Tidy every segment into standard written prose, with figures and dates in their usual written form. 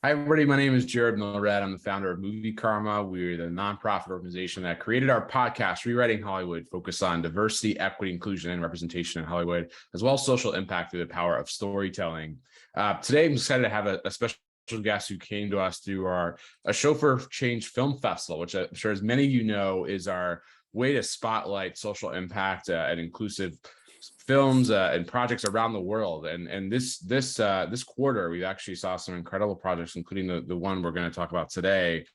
Hi, everybody. My name is Jared Milrad. I'm the founder of Movie Karma. We're the nonprofit organization that created our podcast, Rewriting Hollywood, focused on diversity, equity, inclusion, and representation in Hollywood, as well as social impact through the power of storytelling. Today, I'm excited to have a special guest who came to us through a Show for Change Film Festival, which I'm sure as many of you know is our way to spotlight social impact and inclusive films and projects around the world. And this quarter, we actually saw some incredible projects, including the one we're going to talk about today.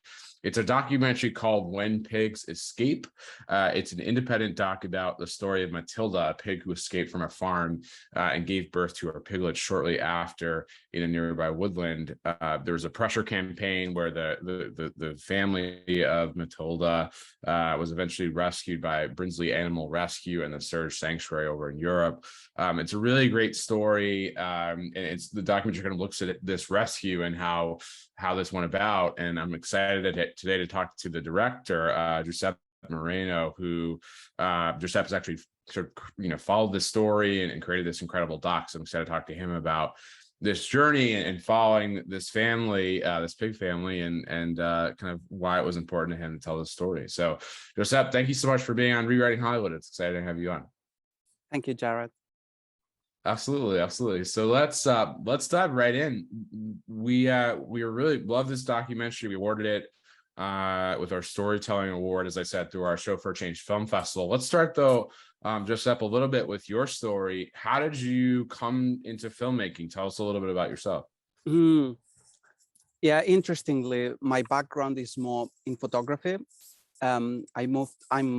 It's a documentary called When Pigs Escape. It's an independent doc about the story of Matilda, a pig who escaped from a farm and gave birth to her piglets shortly after in a nearby woodland. There was a pressure campaign where the family of Matilda was eventually rescued by Brinsley Animal Rescue and the Surge Sanctuary over in Europe. It's a really great story, and it's the documentary kind of looks at this rescue and how this went about. And I'm excited today to talk to the director, Jusep Moreno, who Jusep has actually sort of followed this story and created this incredible doc. So I'm excited to talk to him about this journey and following this family, this pig family, and kind of why it was important to him to tell this story. So, Jusep, thank you so much for being on Rewriting Hollywood. It's exciting to have you on. Thank you, Jared. Absolutely. So let's dive right in. We really love this documentary. We awarded it with our storytelling award, as I said, through our Show for Change Film Festival. Let's start though, Jusep, a little bit with your story. How did you come into filmmaking? Tell us a little bit about yourself. Yeah, interestingly, my background is more in photography. I'm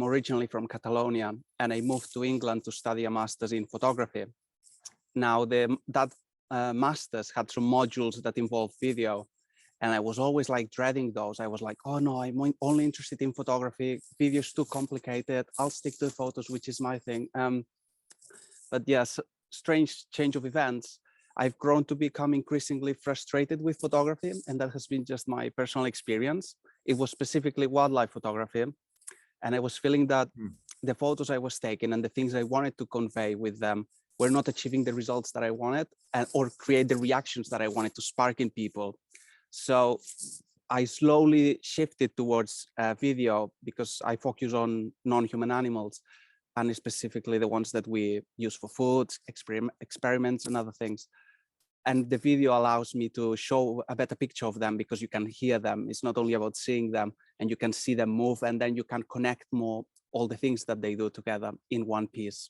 originally from Catalonia, and I moved to England to study a master's in photography. Now, that master's had some modules that involved video, and I was always like dreading those. I was like, oh no, I'm only interested in photography. Video's too complicated. I'll stick to photos, which is my thing. But yes, strange change of events. I've grown to become increasingly frustrated with photography, and that has been just my personal experience. It was specifically wildlife photography, and I was feeling that the photos I was taking and the things I wanted to convey with them were not achieving the results that I wanted or create the reactions that I wanted to spark in people. So I slowly shifted towards video because I focus on non-human animals, and specifically the ones that we use for food, experiments and other things. And the video allows me to show a better picture of them because you can hear them. It's not only about seeing them, and you can see them move, and then you can connect more all the things that they do together in one piece.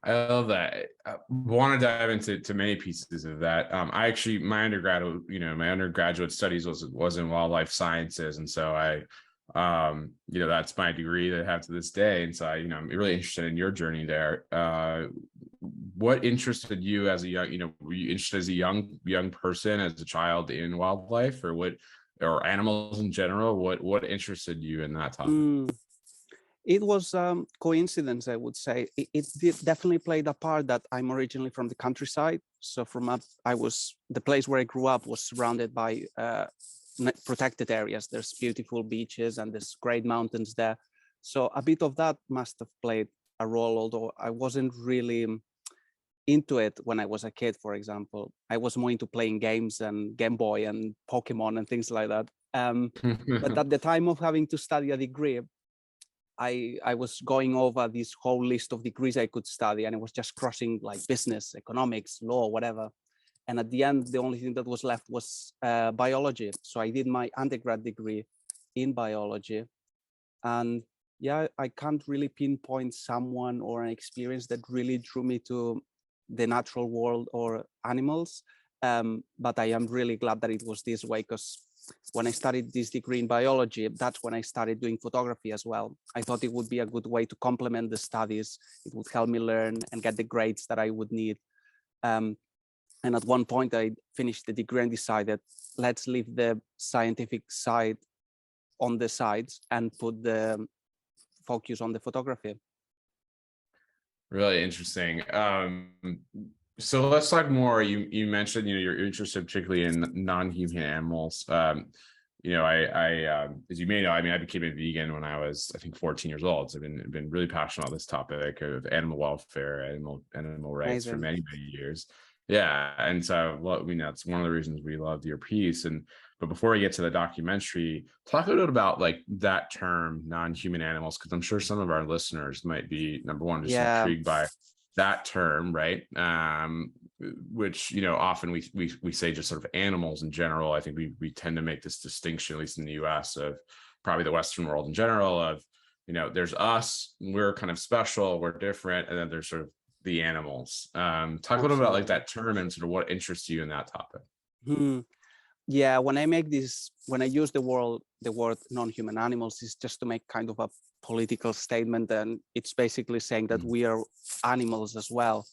I love that. I want to dive into many pieces of that. I actually, my undergraduate studies was in wildlife sciences, and so that's my degree that I have to this day. And so I'm really interested in your journey there. What interested you as a young, were you interested as a young person, as a child in wildlife, or animals in general? What interested you in that topic? It was coincidence, I would say. It definitely played a part that I'm originally from the countryside. So the place where I grew up was surrounded by protected areas. There's beautiful beaches and there's great mountains there. So a bit of that must have played a role, although I wasn't really into it when I was a kid, for example. I was more into playing games and Game Boy and Pokemon and things like that. But at the time of having to study a degree, I was going over this whole list of degrees I could study, and it was just crossing like business, economics, law, whatever. And at the end, the only thing that was left was biology. So I did my undergrad degree in biology. And yeah, I can't really pinpoint someone or an experience that really drew me to the natural world or animals. But I am really glad that it was this way, because when I studied this degree in biology, that's when I started doing photography as well. I thought it would be a good way to complement the studies. It would help me learn and get the grades that I would need. And at one point I finished the degree and decided, let's leave the scientific side on the sides and put the focus on the photography. Really interesting. So let's talk more. You mentioned, you're interested particularly in non-human animals. I as you may know, I became a vegan when I was, I think, 14 years old. So I've been really passionate about this topic of animal welfare, animal rights for many years. Yeah, and so well, I mean that's one of the reasons we loved your piece. And but before we get to the documentary, talk a little bit about like that term non-human animals, because I'm sure some of our listeners might be number one just Yeah, intrigued by that term, right? Which often we say just sort of animals in general. I think we tend to make this distinction, at least in the U.S., of probably the Western world in general, of there's us, we're kind of special, we're different, and then there's sort of the animals. Talk a little bit about like absolutely. that term and sort of what interests you in that topic. Hmm. Yeah, when I use the word non-human animals, is just to make kind of a political statement, and it's basically saying that Mm. we are animals as well.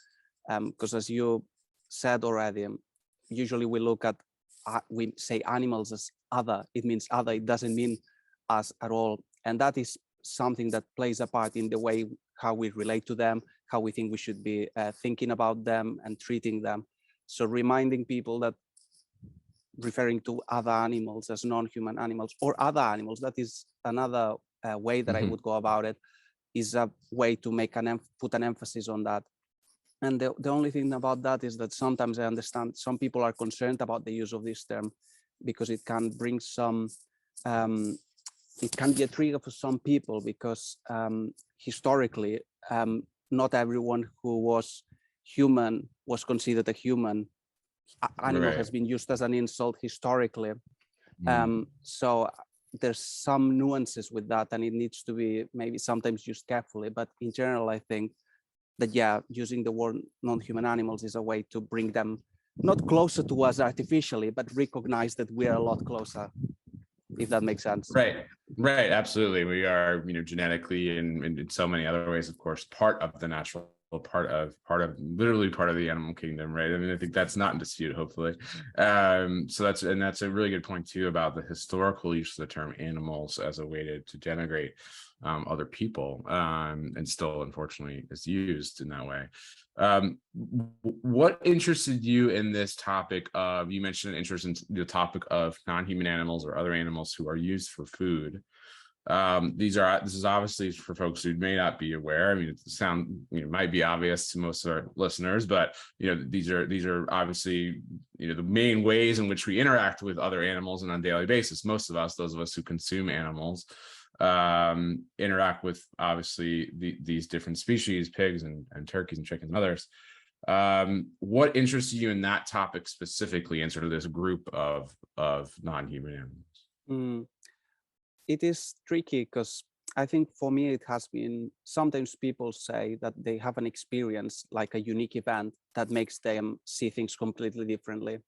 Because as you said already, usually we look at we say animals as other. It means other. It doesn't mean us at all, and that is something that plays a part in the way how we relate to them, how we think we should be thinking about them and treating them. So reminding people that referring to other animals as non-human animals or other animals, that is another way that I Mhm. would go about it, is a way to make put an emphasis on that. And the only thing about that is that sometimes I understand some people are concerned about the use of this term because it can bring some it can be a trigger for some people because historically not everyone who was human was considered a human. Animal Right. has been used as an insult historically. Mm. So there's some nuances with that, and it needs to be maybe sometimes used carefully. But in general, I think that, yeah, using the word non-human animals is a way to bring them not closer to us artificially, but recognize that we are a lot closer, if that makes sense. Right. Right. Absolutely. We are, genetically and in so many other ways, of course, part of the natural, literally part of the animal kingdom, right? I mean, I think that's not in dispute, hopefully. So that's a really good point too about the historical use of the term animals as a way to denigrate other people, and still, unfortunately, is used in that way. What interested you in this topic of, you mentioned an interest in the topic of non-human animals or other animals who are used for food. This is obviously for folks who may not be aware. I mean, it might be obvious to most of our listeners, but these are obviously the main ways in which we interact with other animals on a daily basis. Most of us, those of us who consume animals, interact with obviously these different species, pigs and turkeys and chickens and others. What interests you in that topic specifically, and sort of this group of non-human animals? Mm, it is tricky because I think for me it has been, sometimes people say that they have an experience like a unique event that makes them see things completely differently.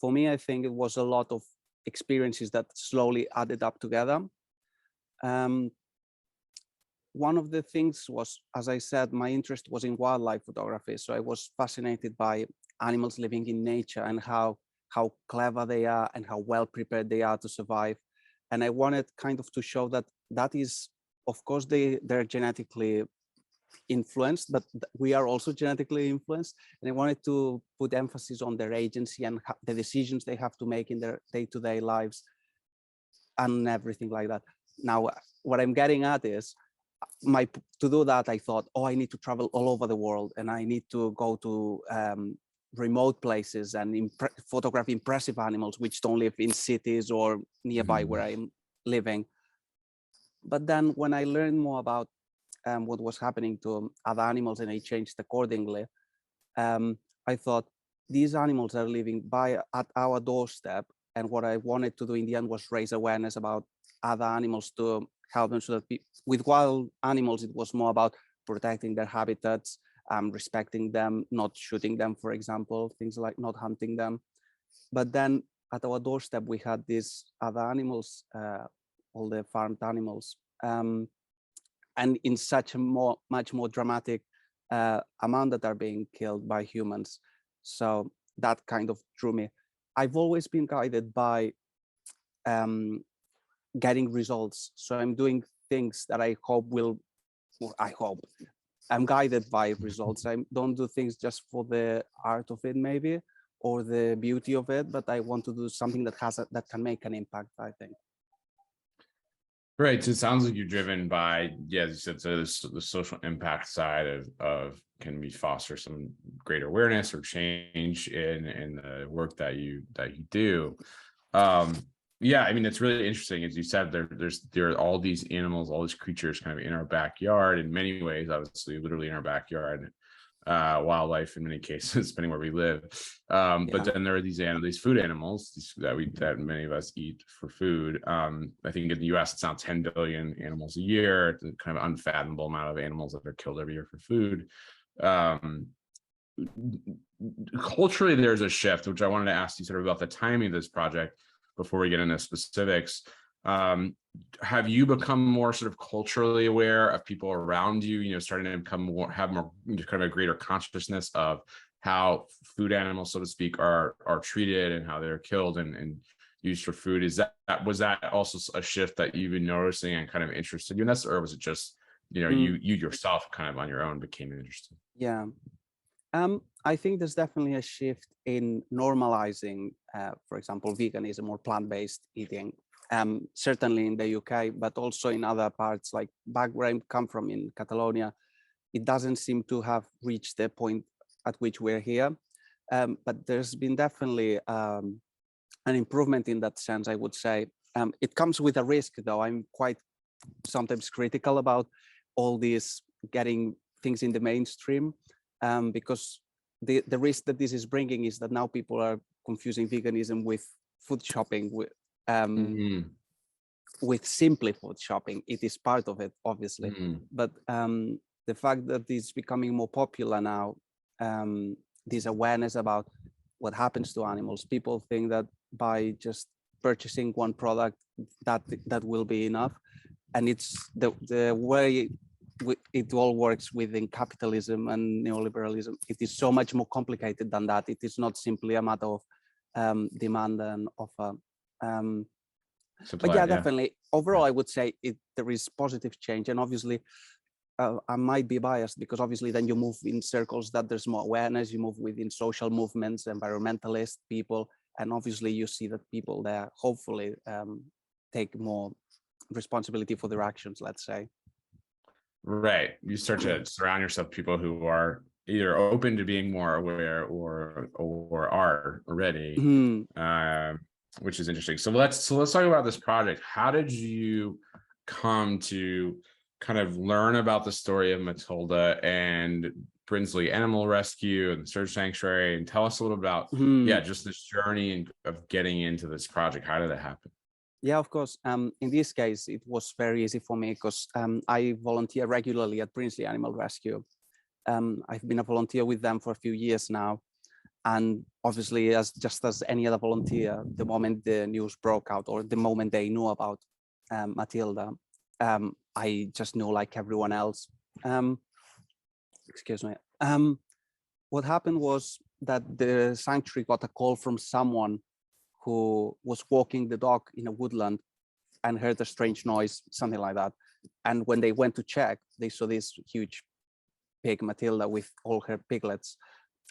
For me, I think it was a lot of experiences that slowly added up together. Um, One of the things was, as I said, my interest was in wildlife photography. So I was fascinated by animals living in nature and how clever they are and how well prepared they are to survive. And I wanted kind of to show that that is, of course, they're genetically influenced, but we are also genetically influenced. And I wanted to put emphasis on their agency and the decisions they have to make in their day-to-day lives and everything like that. Now, what I'm getting at is, to do that, I thought, oh, I need to travel all over the world and I need to go to remote places and photograph impressive animals which don't live in cities or nearby where I'm living. But then when I learned more about what was happening to other animals and I changed accordingly, I thought these animals are living at our doorstep. And what I wanted to do in the end was raise awareness about other animals to help them, so that with wild animals, it was more about protecting their habitats, respecting them, not shooting them, for example, things like not hunting them. But then at our doorstep, we had these other animals, all the farmed animals, and in such a much more dramatic amount that are being killed by humans. So that kind of drew me. I've always been guided by getting results. So I'm doing things that I hope I'm guided by results. I don't do things just for the art of it, maybe, or the beauty of it, but I want to do something that that can make an impact, I think. Right. So it sounds like you're driven by, yeah, as you said, so the social impact side of be foster some greater awareness or change in the work that you do. Yeah, I mean, it's really interesting. As you said, there are all these animals, all these creatures kind of in our backyard in many ways, obviously, literally in our backyard. Wildlife in many cases, depending where we live. But then there are these food animals that many of us eat for food. I think in the US, it's now 10 billion animals a year. It's a kind of unfathomable amount of animals that are killed every year for food. Culturally, there's a shift, which I wanted to ask you sort of about the timing of this project before we get into specifics. Have you become more sort of culturally aware of people around you, starting to have more kind of a greater consciousness of how food animals, so to speak, are treated and how they're killed and used for food? Was that also a shift that you've been noticing and kind of interested in this, or was it just, you yourself kind of on your own became interested? Yeah. I think there's definitely a shift in normalizing, for example, veganism or plant-based eating. Certainly in the UK, but also in other parts, like back where I come from in Catalonia, it doesn't seem to have reached the point at which we're here. But there's been definitely an improvement in that sense, I would say. It comes with a risk, though. I'm quite sometimes critical about all these getting things in the mainstream, because the risk that this is bringing is that now people are confusing veganism with food shopping, with simply food shopping. It is part of it, obviously, but the fact that it's becoming more popular now, this awareness about what happens to animals, people think that by just purchasing one product that will be enough, and it's the way it all works within capitalism and neoliberalism. It is so much more complicated than that. It is not simply a matter of demand and offer. Supply, but yeah, definitely. Overall, I would say there is positive change, and obviously, I might be biased because obviously, then you move in circles that there's more awareness. You move within social movements, environmentalist people, and obviously, you see that people there hopefully take more responsibility for their actions. Let's say. Right. You start to surround yourself with people who are either open to being more aware or are already. Which is interesting. So let's talk about this project. How did you come to kind of learn about the story of Matilda and Brinsley Animal Rescue and the Search Sanctuary, and tell us a little about just this journey of getting into this project? How did it happen? Yeah, of course. In this case, it was very easy for me because I volunteer regularly at Brinsley Animal Rescue. I've been a volunteer with them for a few years now. And obviously, just as any other volunteer, the moment the news broke out or the moment they knew about Matilda, I just knew like everyone else. Excuse me. What happened was that the sanctuary got a call from someone who was walking the dog in a woodland and heard a strange noise, something like that. And when they went to check, they saw this huge pig, Matilda, with all her piglets.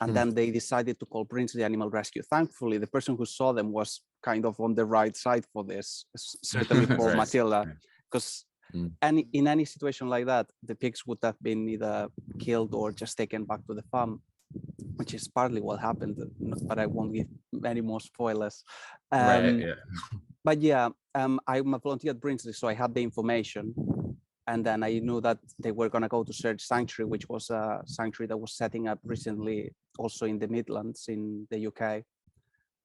And then they decided to call Brinsley Animal Rescue. Thankfully, the person who saw them was kind of on the right side for this, certainly for right. Matilda, because in any situation like that, the pigs would have been either killed or just taken back to the farm, which is partly what happened, but I won't give any more spoilers. Right, yeah. But yeah, I'm a volunteer at Brinsley, so I had the information. And then I knew that they were going to go to Search Sanctuary, which was a sanctuary that was setting up recently also in the Midlands in the UK.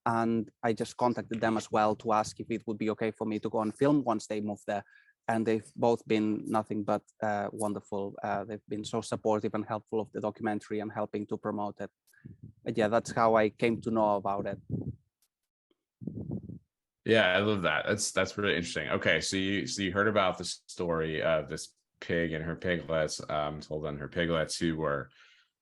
And I just contacted them as well to ask if it would be okay for me to go and film once they move there. And they've both been nothing but wonderful. They've been so supportive and helpful of the documentary and helping to promote it. But yeah, that's how I came to know about it. Yeah, I love that. That's really interesting. Okay, so you heard about the story of this pig and her piglets, Matilda and her piglets, who were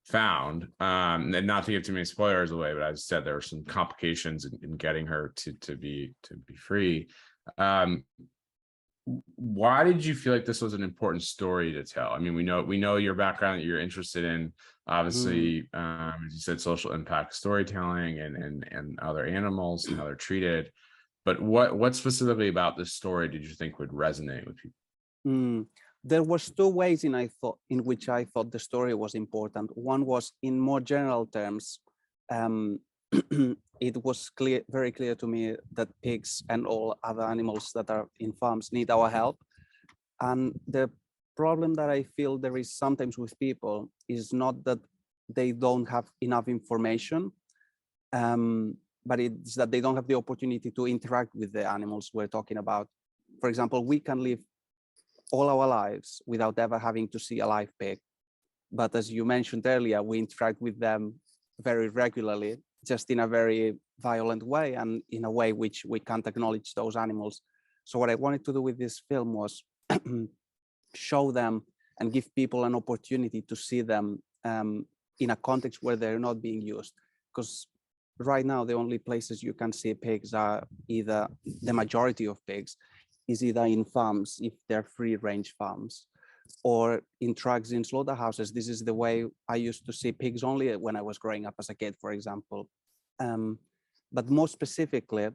found. And not to give too many spoilers away, but as I said, there were some complications in getting her to be free. Why did you feel like this was an important story to tell? I mean, we know your background that you're interested in, obviously, as you said, social impact storytelling and other animals and how they're treated. But what specifically about this story did you think would resonate with people? there was two ways in which I thought the story was important. One was in more general terms. It was very clear to me that pigs and all other animals that are in farms need our help. And the problem that I feel there is sometimes with people is not that they don't have enough information, but it's that they don't have the opportunity to interact with the animals we're talking about. For example, we can live all our lives without ever having to see a live pig. But as you mentioned earlier, we interact with them very regularly, just in a very violent way and in a way which we can't acknowledge those animals. So what I wanted to do with this film was show them and give people an opportunity to see them in a context where they're not being used. Because right now, the only places you can see pigs are either, the majority of pigs is either in farms, if they're free range farms, or in trucks in slaughterhouses. This is the way I used to see pigs only when I was growing up as a kid, for example. But more specifically,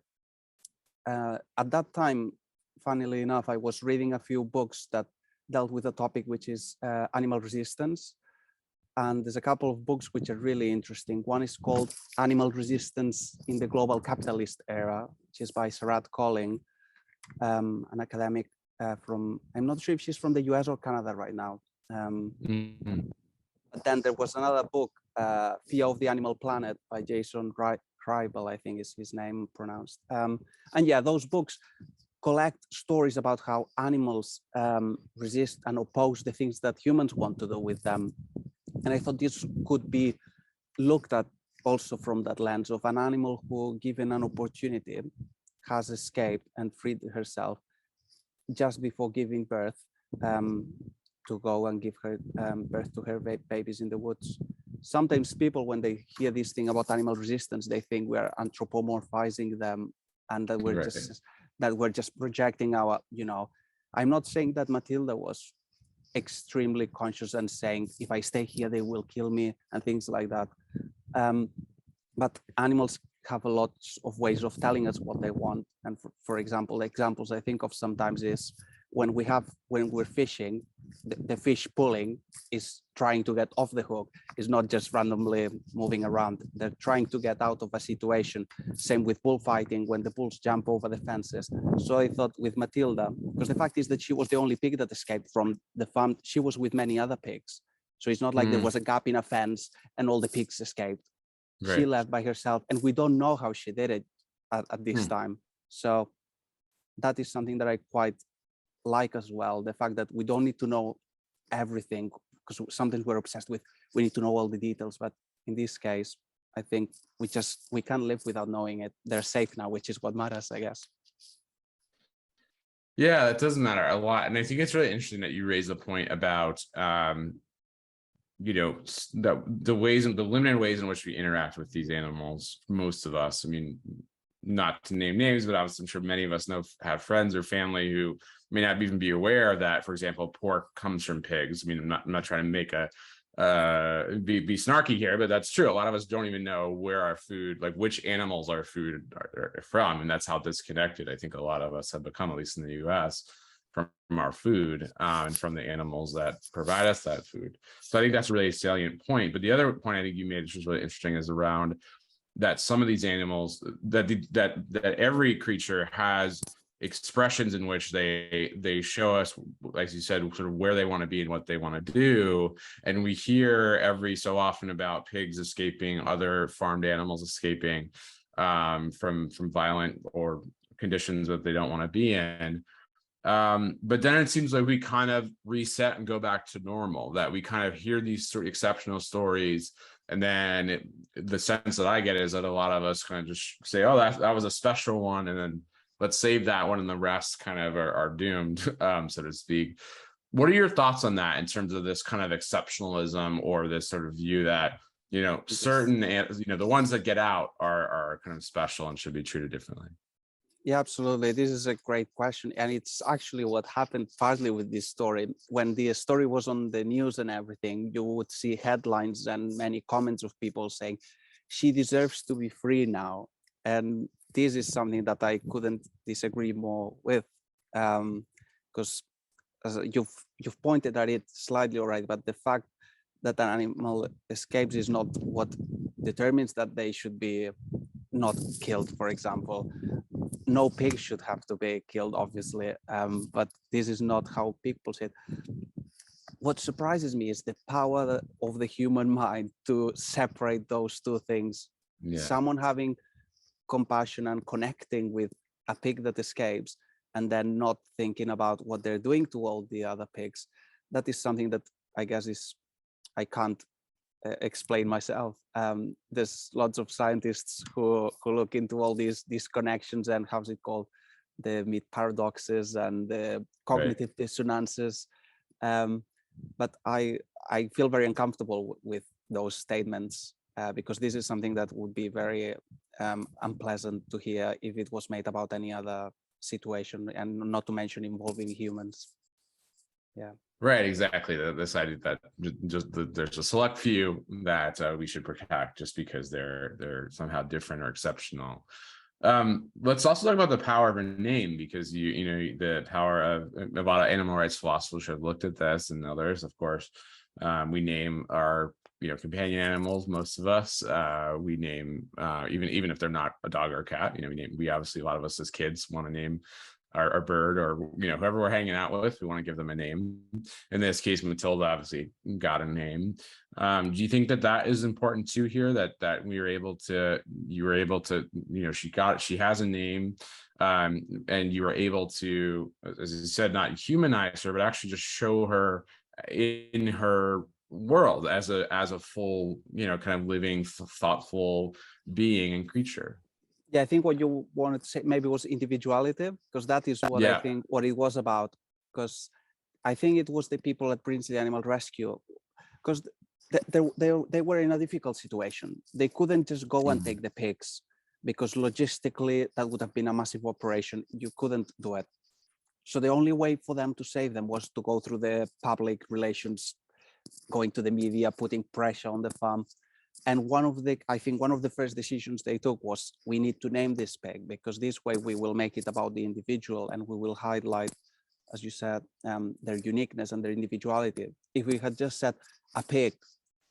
at that time, funnily enough, I was reading a few books that dealt with a topic which is animal resistance. And there's a couple of books which are really interesting. One is called Animal Resistance in the Global Capitalist Era, which is by Sarat Colling, an academic from, I'm not sure if she's from the US or Canada right now. But then there was another book, Fear of the Animal Planet by Jason Kreibel, I think is his name pronounced. And yeah, those books collect stories about how animals resist and oppose the things that humans want to do with them. And I thought this could be looked at also from that lens of an animal who, given an opportunity, has escaped and freed herself just before giving birth to go and give her birth to her babies in the woods. Sometimes people, when they hear this thing about animal resistance, they think we're anthropomorphizing them and that we're just projecting our, I'm not saying that Matilda was extremely conscious and saying, if I stay here, they will kill me and things like that. But animals have a lot of ways of telling us what they want. And for example, the examples I think of sometimes is when we're fishing, the fish pulling is trying to get off the hook. It's not just randomly moving around. They're trying to get out of a situation. Same with bullfighting, when the bulls jump over the fences. So I thought with Matilda, because the fact is that she was the only pig that escaped from the farm. She was with many other pigs. So it's not like there was a gap in a fence and all the pigs escaped. Right. She left by herself, and we don't know how she did it at this time. So that is something that I quite like as well. The fact that we don't need to know everything, because sometimes we're obsessed with, we need to know all the details. But in this case, I think we can't live without knowing it. They're safe now, which is what matters, I guess. Yeah, it does matter a lot. And I think it's really interesting that you raise a point about, that the limited ways in which we interact with these animals, most of us, I mean, not to name names, but I'm sure many of us have friends or family who may not even be aware that, for example, pork comes from pigs. I mean, I'm not trying to make be snarky here, but that's true. A lot of us don't even know where our food, like which animals our food are from. And that's how disconnected I think a lot of us have become, at least in the US, from our food and from the animals that provide us that food. So I think that's a really salient point. But the other point I think you made, which was really interesting, is around that some of these animals, that every creature has expressions in which they show us, as you said, sort of where they want to be and what they want to do. And we hear every so often about pigs escaping, other farmed animals escaping from violent or conditions that they don't want to be in. But then it seems like we kind of reset and go back to normal, that we kind of hear these sort of exceptional stories. And then the sense that I get is that a lot of us kind of just say, oh, that was a special one. And then let's save that one, and the rest kind of are doomed, so to speak. What are your thoughts on that in terms of this kind of exceptionalism, or this sort of view that, certain, the ones that get out are kind of special and should be treated differently? Yeah, absolutely. This is a great question. And it's actually what happened partly with this story. When the story was on the news and everything, you would see headlines and many comments of people saying, she deserves to be free now. And this is something that I couldn't disagree more with, because as you've pointed at it slightly already, but the fact that an animal escapes is not what determines that they should be not killed. For example, no pig should have to be killed, obviously, but this is not how people see it. What surprises me is the power of the human mind to separate those two things. Yeah. Someone having compassion and connecting with a pig that escapes, and then not thinking about what they're doing to all the other pigs. That is something that I guess I can't explain myself. There's lots of scientists who look into all these connections and how's it called, the meat paradoxes and the cognitive dissonances. But I feel very uncomfortable with those statements because this is something that would be very unpleasant to hear if it was made about any other situation, and not to mention involving humans. Yeah. Right, exactly. This idea that there's a select few that we should protect just because they're somehow different or exceptional. Let's also talk about the power of a name, because you know the power of a lot of animal rights philosophers have looked at this, and others, of course. We name our companion animals. Most of us we name even if they're not a dog or a cat. We obviously, a lot of us as kids want to name our bird, or whoever we're hanging out with, we want to give them a name. In this case, Matilda obviously got a name. Do you think that is important too here, that you were able to she has a name, and you were able to, as you said, not humanize her, but actually just show her in her world as a full kind of living, thoughtful being and creature? Yeah, I think what you wanted to say maybe was individuality, because that is what I think what it was about. Because I think it was the people at Brinsley Animal Rescue, because they were in a difficult situation. They couldn't just go and take the pigs, because logistically that would have been a massive operation. You couldn't do it. So the only way for them to save them was to go through the public relations, going to the media, putting pressure on the farm. And I think one of the first decisions they took was, we need to name this pig, because this way we will make it about the individual, and we will highlight, as you said, their uniqueness and their individuality. If we had just said a pig,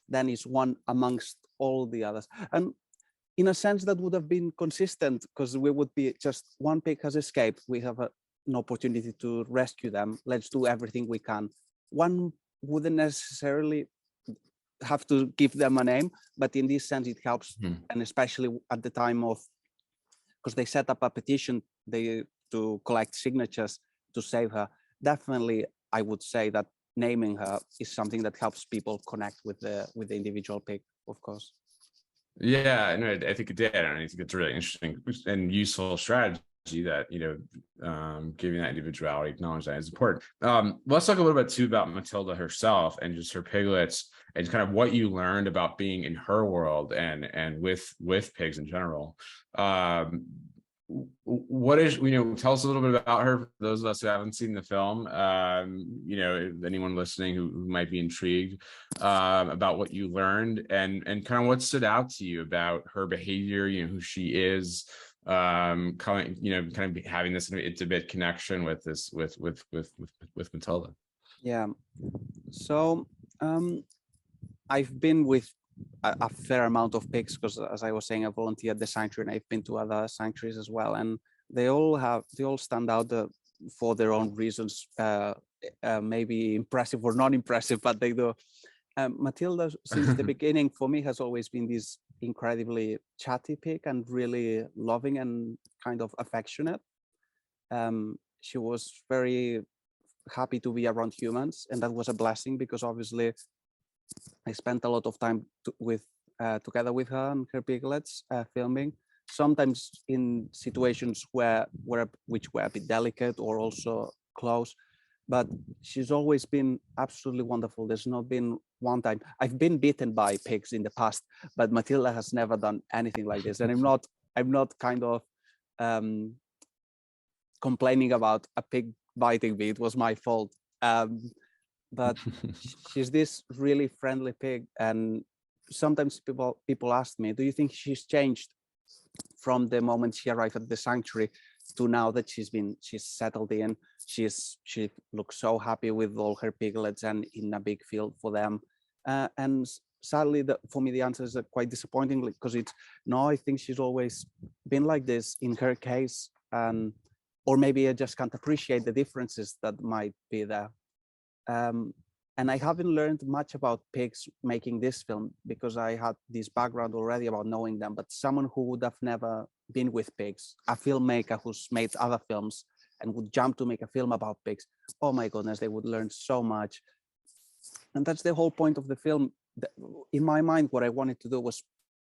then it's one amongst all the others. And in a sense that would have been consistent, because we would be just, one pig has escaped, we have an opportunity to rescue them, let's do everything we can. One wouldn't necessarily have to give them a name, but in this sense it helps. And especially at the time of, because they set up a petition to collect signatures to save her, definitely I would say that naming her is something that helps people connect with the individual pig, of course. Yeah, no, I think it did, and I think it's a really interesting and useful strategy that giving that individuality, acknowledge that is important. Let's talk a little bit too about Matilda herself and just her piglets, and kind of what you learned about being in her world and with pigs in general. What is, tell us a little bit about her, for those of us who haven't seen the film. Anyone listening who might be intrigued about what you learned, and kind of what stood out to you about her behavior, who she is, kind of having this intimate connection with Matilda. Yeah, so I've been with a fair amount of pigs, because as I was saying, I volunteer at the sanctuary, and I've been to other sanctuaries as well, and they all stand out for their own reasons, maybe impressive or not impressive, but they do. Matilda, since the beginning, for me, has always been this incredibly chatty pig, and really loving and kind of affectionate. She was very happy to be around humans, and that was a blessing, because obviously I spent a lot of time together with her and her piglets filming, sometimes in situations which were a bit delicate or also close, but she's always been absolutely wonderful. There's not been one time. I've been bitten by pigs in the past, but Matilda has never done anything like this, and I'm not kind of complaining about a pig biting me. It was my fault. But she's this really friendly pig, and sometimes people ask me, do you think she's changed from the moment she arrived at the sanctuary to now that she's settled in. She looks so happy with all her piglets and in a big field for them. And sadly, for me, the answer is quite disappointing, because it's no, I think she's always been like this in her case. Or maybe I just can't appreciate the differences that might be there. And I haven't learned much about pigs making this film, because I had this background already about knowing them, but someone who would have never been with pigs, a filmmaker who's made other films and would jump to make a film about pigs, oh my goodness, they would learn so much. And that's the whole point of the film. In my mind, what I wanted to do was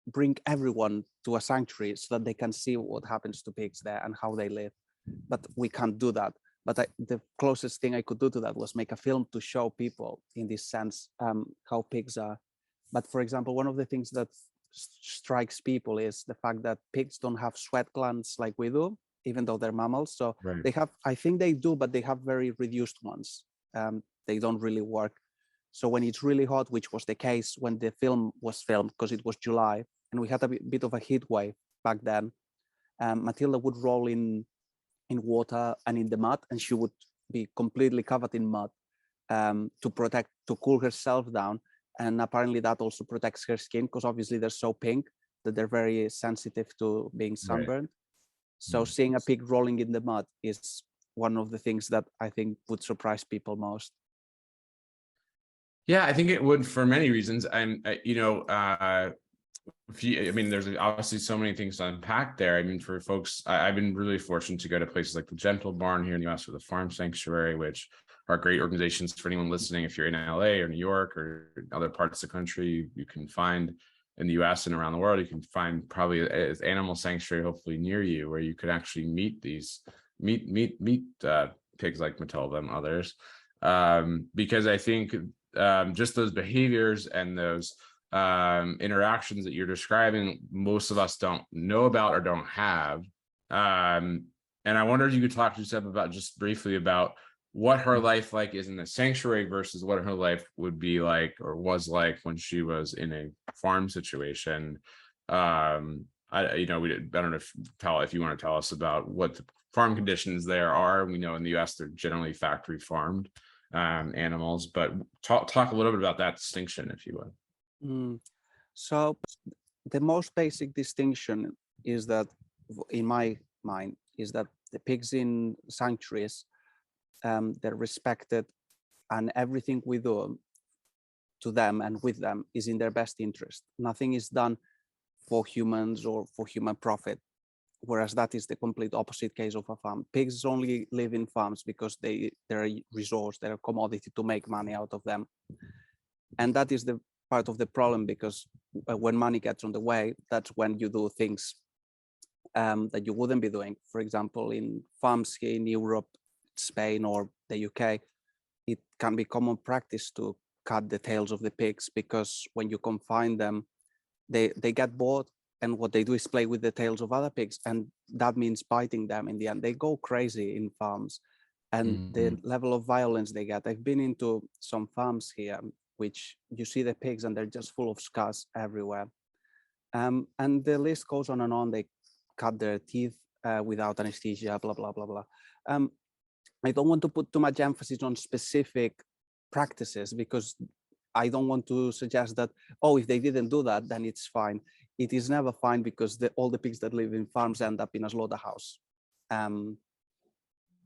bring everyone to a sanctuary so that they can see what happens to pigs there and how they live. But we can't do that. But the closest thing I could do to that was make a film to show people, in this sense, how pigs are. But for example, one of the things that strikes people is the fact that pigs don't have sweat glands like we do, even though they're mammals. So Right. they have, I think they do, but they have very reduced ones. They don't really work. So when it's really hot, which was the case when the film was filmed, because it was July, and we had a bit of a heat wave back then, Matilda would roll in water and in the mud, and she would be completely covered in mud to cool herself down. And apparently that also protects her skin, because obviously they're so pink that they're very sensitive to being sunburned. Right. So seeing a pig rolling in the mud is one of the things that I think would surprise people most. Yeah, I think it would for many reasons. There's obviously so many things to unpack there. I mean, for folks, I've been really fortunate to go to places like the Gentle Barn here in the US, or the Farm Sanctuary, which are great organizations for anyone listening. If you're in LA or New York or other parts of the country, you can find in the US and around the world, you can find probably an animal sanctuary, hopefully near you, where you could actually meet pigs like Matilda and others. Because I think just those behaviors and those interactions that you're describing, most of us don't know about or don't have. And I wonder if you could talk to Jusep about, just briefly, about what her life like is in the sanctuary versus what her life would be like or was like when she was in a farm situation. I don't know if you want to tell us about what the farm conditions there are. We know in the US they're generally factory farmed animals, but talk a little bit about that distinction, if you would. So the most basic distinction is that, in my mind, is that the pigs in sanctuaries, they're respected, and everything we do to them and with them is in their best interest. Nothing is done for humans or for human profit, whereas that is the complete opposite case of a farm. Pigs only live in farms because they're a resource, they're a commodity to make money out of them. And that is the part of the problem, because when money gets on the way, that's when you do things that you wouldn't be doing. For example, in farms here in Europe, Spain, or the UK, it can be common practice to cut the tails of the pigs, because when you confine them, they get bored, and what they do is play with the tails of other pigs, and that means biting them in the end. They go crazy in farms, and the level of violence they get. I've been into some farms here, which you see the pigs and they're just full of scars everywhere. And the list goes on and on. They cut their teeth without anesthesia, blah, blah, blah, blah. I don't want to put too much emphasis on specific practices, because I don't want to suggest that, oh, if they didn't do that, then it's fine. It is never fine, because all the pigs that live in farms end up in a slaughterhouse.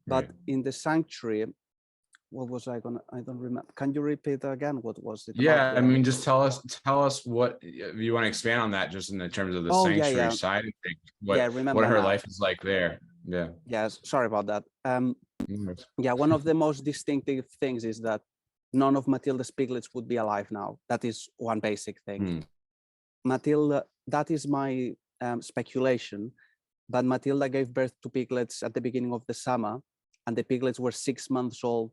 But in the sanctuary, what was I don't remember. Can you repeat again? What was it? Yeah, I mean, just tell us what, if you want to expand on that, just in the terms of the sanctuary side of things, what her life is like there. Yeah. Yes, sorry about that. Yeah, one of the most distinctive things is that none of Matilda's piglets would be alive now. That is one basic thing. Matilda, that is my speculation, but Matilda gave birth to piglets at the beginning of the summer, and the piglets were 6 months old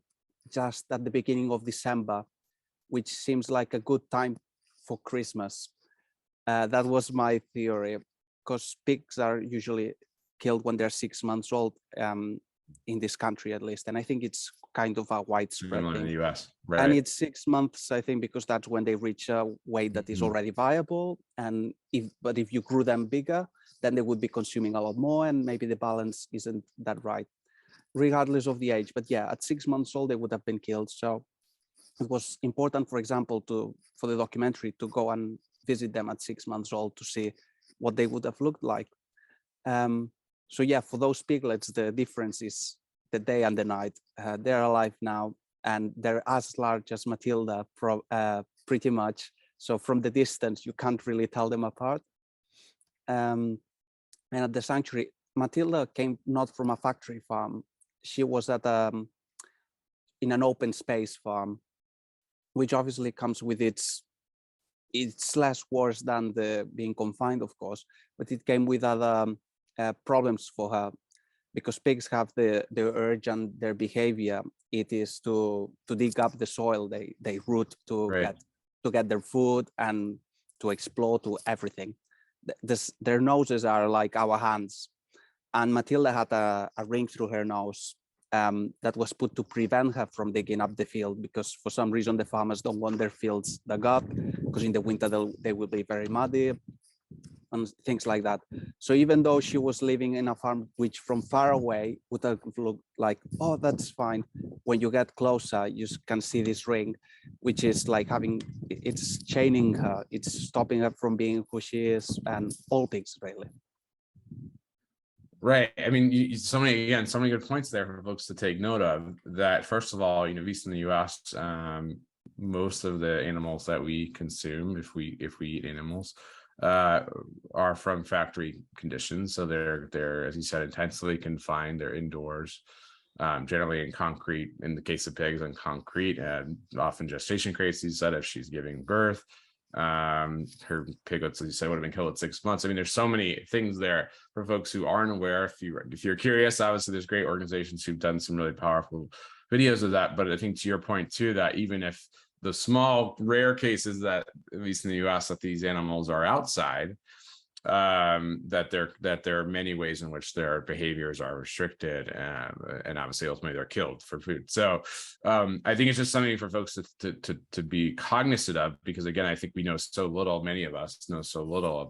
just at the beginning of December, which seems like a good time for Christmas. That was my theory, because pigs are usually killed when they're 6 months old, in this country at least. And I think it's kind of a widespread thing. In the US, right? And it's 6 months, I think, because that's when they reach a weight that is already viable. And if you grew them bigger, then they would be consuming a lot more, and maybe the balance isn't that right, regardless of the age. But yeah, at 6 months old, they would have been killed. So it was important, for example, for the documentary to go and visit them at 6 months old to see what they would have looked like. So yeah, for those piglets, the difference is the day and the night. They're alive now, and they're as large as Matilda, pretty much. So from the distance, you can't really tell them apart. And at the sanctuary, Matilda came not from a factory farm. She was at in an open space farm, which obviously comes with it's less worse than the being confined, of course, but it came with other problems for her, because pigs have the urge, and their behavior, it is to dig up the soil. They root to get their food and to explore to everything. Their noses are like our hands, and Matilda had a ring through her nose that was put to prevent her from digging up the field, because for some reason the farmers don't want their fields dug up, because in the winter they will be very muddy and things like that. So even though she was living in a farm which from far away would have looked like, oh, that's fine, when you get closer, you can see this ring, which is like it's chaining her, it's stopping her from being who she is, and all pigs really. Right. I mean, so many good points there for folks to take note of. That first of all, at least in the U.S., most of the animals that we consume, if we eat animals, are from factory conditions. So they're, as you said, intensely confined. They're indoors, generally in concrete. In the case of pigs, on concrete, and often gestation crates. You said if she's giving birth. Her piglets, as you said, would have been killed at 6 months. I mean, there's so many things there for folks who aren't aware. If you're curious, obviously there's great organizations who've done some really powerful videos of that. But I think to your point too, that even if the small rare cases that, at least in the US, that these animals are outside, that there are many ways in which their behaviors are restricted, and obviously ultimately they're killed for food. So I think it's just something for folks to be cognizant of, because again, I think we know so little, many of us know so little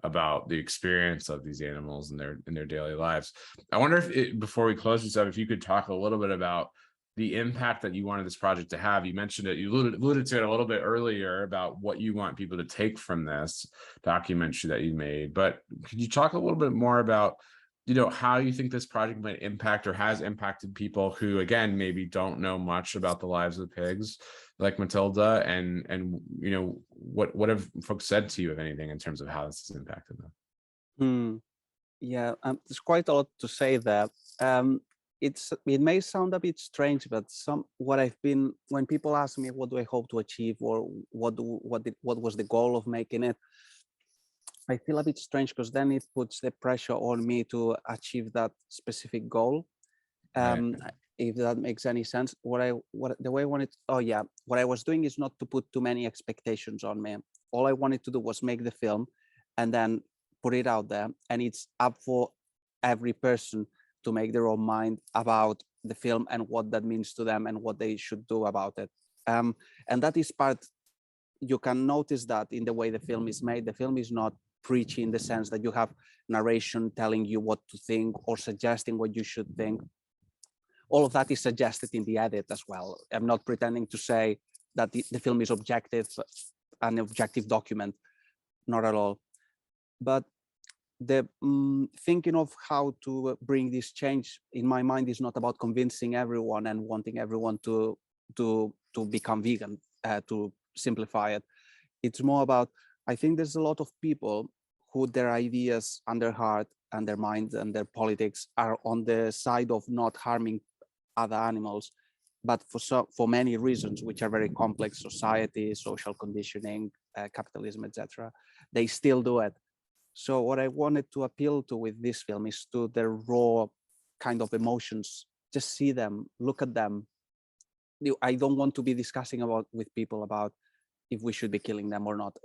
about the experience of these animals in their daily lives. I wonder if before we close this up, if you could talk a little bit about the impact that you wanted this project to have. You mentioned it, you alluded to it a little bit earlier about what you want people to take from this documentary that you made, but could you talk a little bit more about, how you think this project might impact or has impacted people who, again, maybe don't know much about the lives of pigs like Matilda, and what have folks said to you, if anything, in terms of how this has impacted them? Yeah, there's quite a lot to say there. It may sound a bit strange, but when people ask me what do I hope to achieve, or what was the goal of making it, I feel a bit strange, because then it puts the pressure on me to achieve that specific goal. Right. If that makes any sense. What I was doing is not to put too many expectations on me. All I wanted to do was make the film and then put it out there, and it's up for every person to make their own mind about the film and what that means to them and what they should do about it. And that is part, you can notice that in the way the film is made. The film is not preachy in the sense that you have narration telling you what to think or suggesting what you should think. All of that is suggested in the edit as well. I'm not pretending to say that the film is objective, an objective document, not at all. But the thinking of how to bring this change in my mind is not about convincing everyone and wanting everyone to become vegan, to simplify it. It's more about, I think there's a lot of people who their ideas and their heart and their minds and their politics are on the side of not harming other animals, but for many reasons, which are very complex: society, social conditioning, capitalism, etc. They still do it. So what I wanted to appeal to with this film is to the raw kind of emotions. Just see them, look at them. I don't want to be discussing with people about if we should be killing them or not.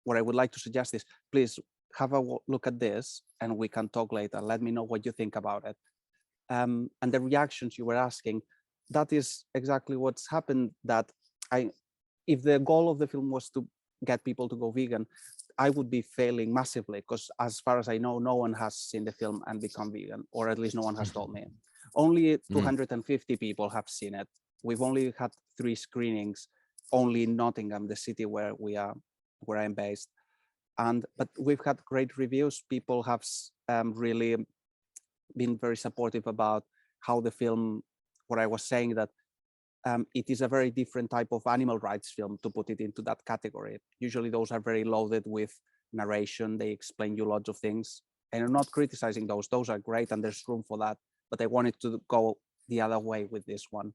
What I would like to suggest is, please have a look at this and we can talk later. Let me know what you think about it. And the reactions you were asking, that is exactly what's happened. If the goal of the film was to get people to go vegan, I would be failing massively, because as far as I know, no one has seen the film and become vegan, or at least no one has told me. Only 250 people have seen it. We've only had 3 screenings, only in Nottingham, the city where I'm based. But we've had great reviews. People have really been very supportive about how the film, what I was saying, that it is a very different type of animal rights film, to put it into that category. Usually those are very loaded with narration. They explain you lots of things, and I'm not criticizing those. Those are great, and there's room for that. But I wanted to go the other way with this one.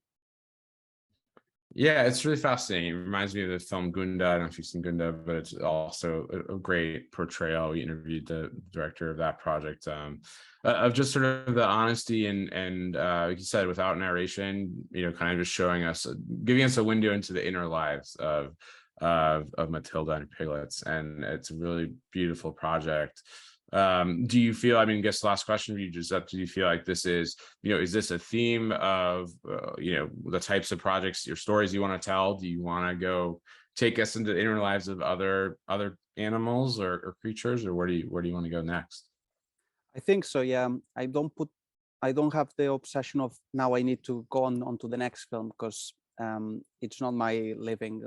Yeah, it's really fascinating. It reminds me of the film Gunda. I don't know if you've seen Gunda, but it's also a great portrayal. We interviewed the director of that project, of just sort of the honesty and like you said, without narration, kind of just showing us, giving us a window into the inner lives of Matilda and her piglets. And it's a really beautiful project. Do you feel, I guess the last question for you, Jusep, do you feel like this is, is this a theme of, the types of projects, your stories you want to tell? Do you want to go take us into the inner lives of other animals or creatures, or where do you want to go next? I think so, yeah. I don't have the obsession of now I need to go on to the next film, because it's not my living.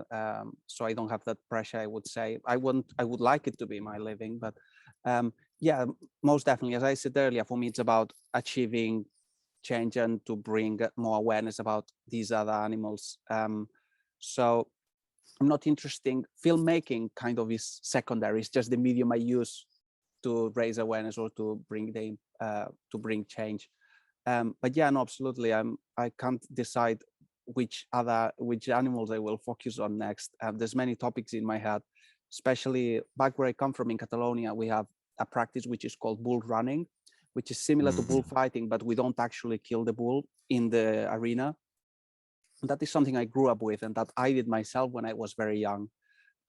So I don't have that pressure, I would say. I would like it to be my living, but yeah, most definitely. As I said earlier, for me, it's about achieving change and to bring more awareness about these other animals. So I'm not interested. Filmmaking kind of is secondary. It's just the medium I use to raise awareness or to bring change. But yeah, no, absolutely. I can't decide which animals I will focus on next. There's many topics in my head, especially back where I come from in Catalonia. We have a practice which is called bull running, which is similar to bullfighting, but we don't actually kill the bull in the arena. That is something I grew up with and that I did myself when I was very young.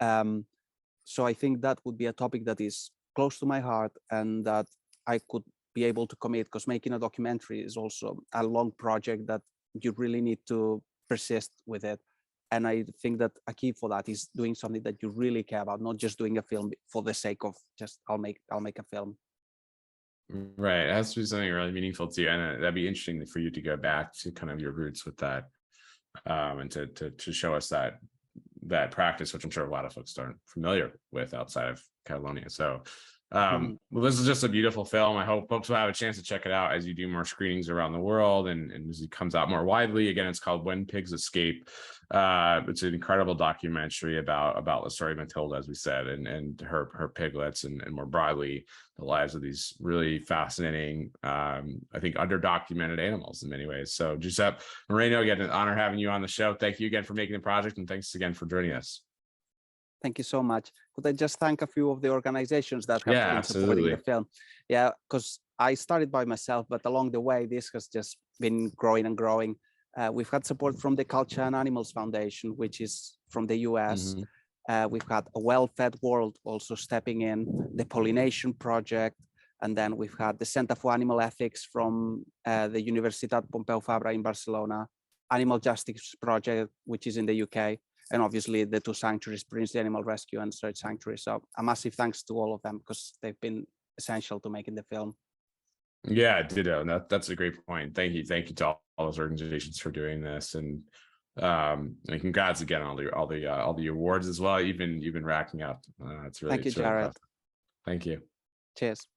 So I think that would be a topic that is close to my heart and that I could be able to commit, because making a documentary is also a long project that you really need to persist with it. And I think that a key for that is doing something that you really care about, not just doing a film for the sake of just I'll make a film. Right, it has to be something really meaningful to you, and that'd be interesting for you to go back to kind of your roots with that, and to show us that practice, which I'm sure a lot of folks aren't familiar with outside of Catalonia. So, well, this is just a beautiful film. I hope folks will have a chance to check it out as you do more screenings around the world and as it comes out more widely. Again, it's called When Pigs Escape. It's an incredible documentary about the story of Matilda, as we said, and her piglets, and more broadly the lives of these really fascinating, I think underdocumented animals in many ways. So Jusep Moreno, again, an honor having you on the show. Thank you again for making the project, and thanks again for joining us. Thank you so much. Could I just thank a few of the organizations that have been supporting the film? Yeah, because I started by myself, but along the way, this has just been growing and growing. We've had support from the Culture and Animals Foundation, which is from the US. We've had A Well-Fed World also stepping in, the Pollination Project, and then we've had the Center for Animal Ethics from the Universitat Pompeu Fabra in Barcelona, Animal Justice Project, which is in the UK, and obviously the 2 sanctuaries, Brinsley Animal Rescue and Search Sanctuary. So a massive thanks to all of them, because they've been essential to making the film. Yeah, ditto. That's a great point. Thank you to all those organizations for doing this, and congrats again on all the awards as well. You've been racking up. It's really, thank you, Jared. Really, thank you. Cheers.